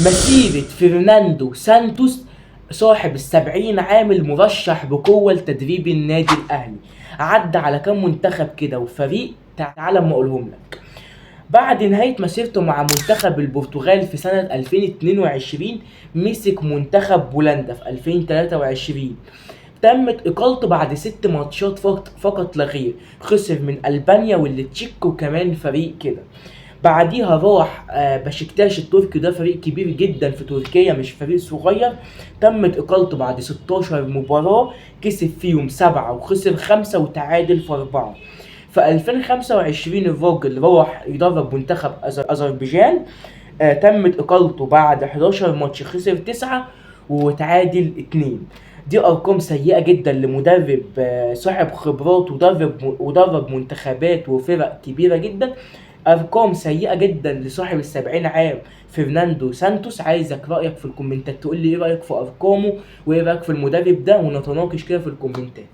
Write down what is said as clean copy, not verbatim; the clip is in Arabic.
مسيرة فرناندو سانتوس صاحب ال70 عام المرشح بقوة لتدريب النادي الأهلي، عدى على كام منتخب كده وفريق، تعالى اما اقولهم لك. بعد نهاية مسيرته مع منتخب البرتغال في سنة 2022 مسك منتخب بولندا في 2023. تمت اقالته بعد 6 ماتشات فقط لا غير، خسر من البانيا والتشيك وكمان فريق كده. بعديها راح بشكتاش التركي، ده فريق كبير جدا في تركيا مش فريق صغير. تمت اقالته بعد 16 مباراة، كسب فيهم 7 وخسر 5 وتعادل في 4. في 2025 الراجل راح يدرب منتخب أذربيجان. تمت اقالته بعد 11 ماتش، خسر 9 وتعادل 2. دي ارقام سيئة جدا لمدرب صاحب خبرات ودرب منتخبات وفرق كبيرة جدا. ارقام سيئة جدا لصاحب ال70 عام فرناندو سانتوس. عايزك رأيك في الكومنتات، تقول لي ايه رأيك في ارقامه وايه رأيك في المدرب ده، ونتناقش كده في الكومنتات.